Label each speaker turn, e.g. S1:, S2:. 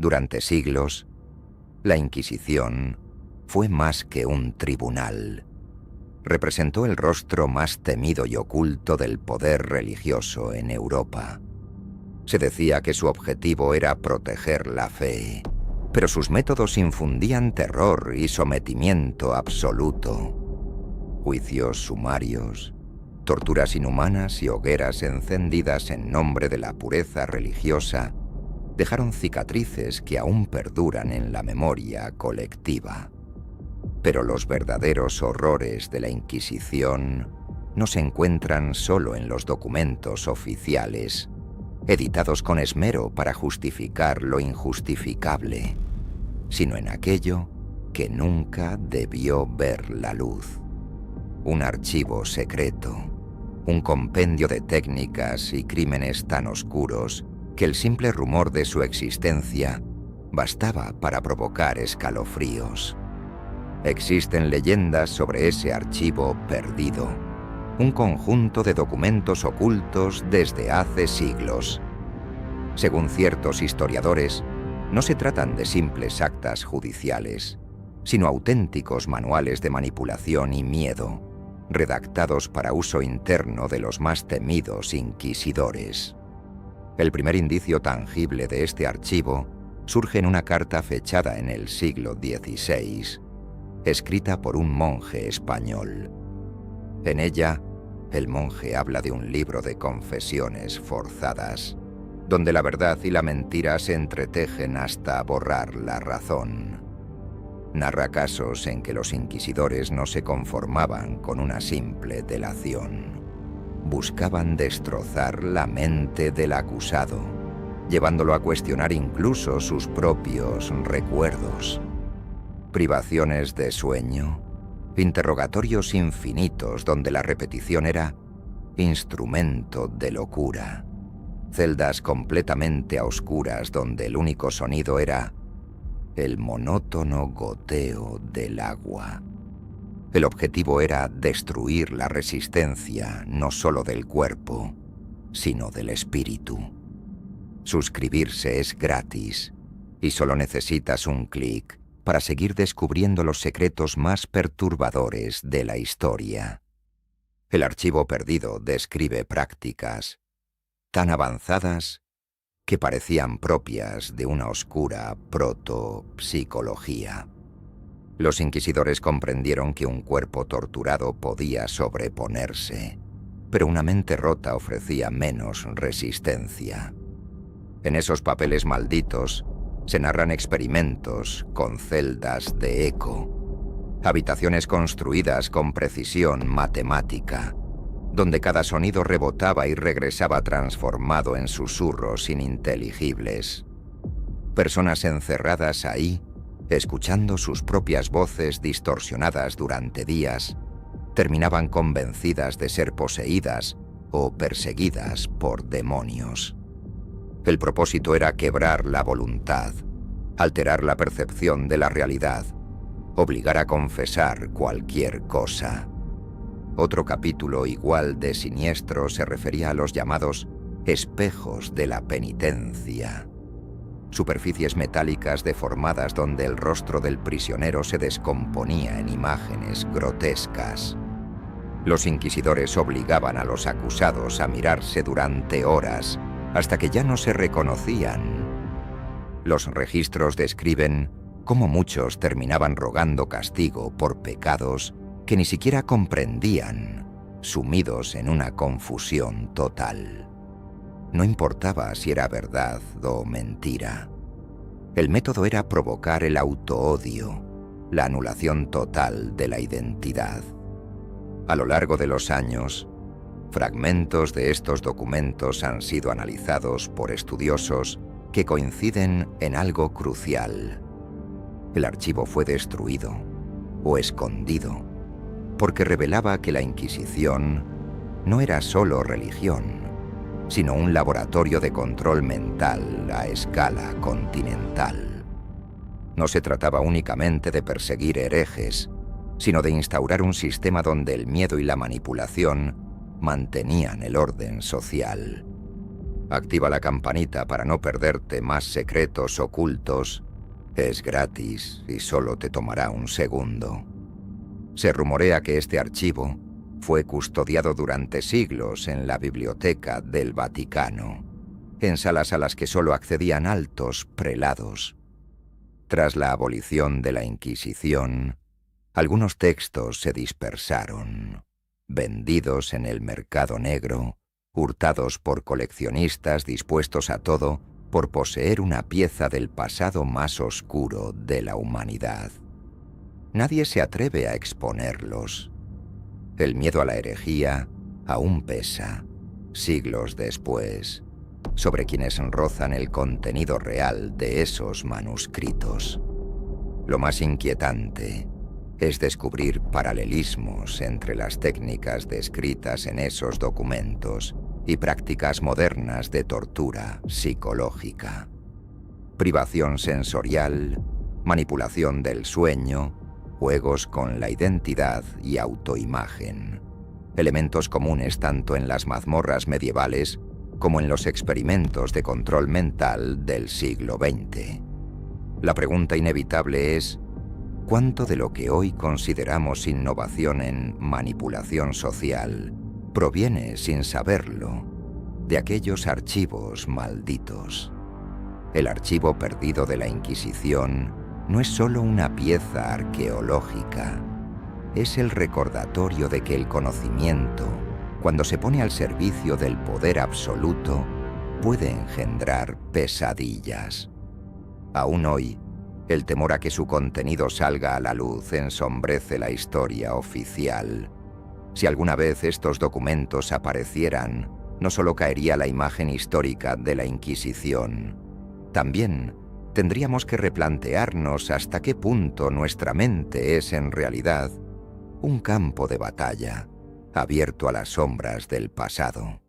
S1: Durante siglos, la Inquisición fue más que un tribunal. Representó el rostro más temido y oculto del poder religioso en Europa. Se decía que su objetivo era proteger la fe, pero sus métodos infundían terror y sometimiento absoluto. Juicios sumarios, torturas inhumanas y hogueras encendidas en nombre de la pureza religiosa dejaron cicatrices que aún perduran en la memoria colectiva. Pero los verdaderos horrores de la Inquisición no se encuentran solo en los documentos oficiales, editados con esmero para justificar lo injustificable, sino en aquello que nunca debió ver la luz. Un archivo secreto, un compendio de técnicas y crímenes tan oscuros que el simple rumor de su existencia bastaba para provocar escalofríos. Existen leyendas sobre ese archivo perdido, un conjunto de documentos ocultos desde hace siglos. Según ciertos historiadores, no se tratan de simples actas judiciales, sino auténticos manuales de manipulación y miedo, redactados para uso interno de los más temidos inquisidores. El primer indicio tangible de este archivo surge en una carta fechada en el siglo XVI, escrita por un monje español. En ella, el monje habla de un libro de confesiones forzadas, donde la verdad y la mentira se entretejen hasta borrar la razón. Narra casos en que los inquisidores no se conformaban con una simple delación. Buscaban destrozar la mente del acusado, llevándolo a cuestionar incluso sus propios recuerdos. Privaciones de sueño, interrogatorios infinitos donde la repetición era instrumento de locura, celdas completamente a oscuras donde el único sonido era el monótono goteo del agua. El objetivo era destruir la resistencia no solo del cuerpo, sino del espíritu. Suscribirse es gratis y solo necesitas un clic para seguir descubriendo los secretos más perturbadores de la historia. El archivo perdido describe prácticas tan avanzadas que parecían propias de una oscura proto-psicología. Los inquisidores comprendieron que un cuerpo torturado podía sobreponerse, pero una mente rota ofrecía menos resistencia. En esos papeles malditos se narran experimentos con celdas de eco, habitaciones construidas con precisión matemática, donde cada sonido rebotaba y regresaba transformado en susurros ininteligibles. Personas encerradas ahí, escuchando sus propias voces distorsionadas durante días, terminaban convencidas de ser poseídas o perseguidas por demonios. El propósito era quebrar la voluntad, alterar la percepción de la realidad, obligar a confesar cualquier cosa. Otro capítulo igual de siniestro se refería a los llamados espejos de la penitencia, superficies metálicas deformadas donde el rostro del prisionero se descomponía en imágenes grotescas. Los inquisidores obligaban a los acusados a mirarse durante horas, hasta que ya no se reconocían. Los registros describen cómo muchos terminaban rogando castigo por pecados que ni siquiera comprendían, sumidos en una confusión total. No importaba si era verdad o mentira. El método era provocar el autoodio, la anulación total de la identidad. A lo largo de los años, fragmentos de estos documentos han sido analizados por estudiosos que coinciden en algo crucial. El archivo fue destruido o escondido porque revelaba que la Inquisición no era solo religión, sino un laboratorio de control mental a escala continental. No se trataba únicamente de perseguir herejes, sino de instaurar un sistema donde el miedo y la manipulación mantenían el orden social. Activa la campanita para no perderte más secretos ocultos. Es gratis y solo te tomará un segundo. Se rumorea que este archivo fue custodiado durante siglos en la Biblioteca del Vaticano, en salas a las que solo accedían altos prelados. Tras la abolición de la Inquisición, algunos textos se dispersaron, vendidos en el mercado negro, hurtados por coleccionistas dispuestos a todo por poseer una pieza del pasado más oscuro de la humanidad. Nadie se atreve a exponerlos. El miedo a la herejía aún pesa, siglos después, sobre quienes rozan el contenido real de esos manuscritos. Lo más inquietante es descubrir paralelismos entre las técnicas descritas en esos documentos y prácticas modernas de tortura psicológica. Privación sensorial, manipulación del sueño, juegos con la identidad y autoimagen. Elementos comunes tanto en las mazmorras medievales como en los experimentos de control mental del siglo XX. La pregunta inevitable es: ¿cuánto de lo que hoy consideramos innovación en manipulación social proviene, sin saberlo, de aquellos archivos malditos? El archivo perdido de la Inquisición no es solo una pieza arqueológica, es el recordatorio de que el conocimiento, cuando se pone al servicio del poder absoluto, puede engendrar pesadillas. Aún hoy, el temor a que su contenido salga a la luz ensombrece la historia oficial. Si alguna vez estos documentos aparecieran, no solo caería la imagen histórica de la Inquisición, también tendríamos que replantearnos hasta qué punto nuestra mente es en realidad un campo de batalla abierto a las sombras del pasado.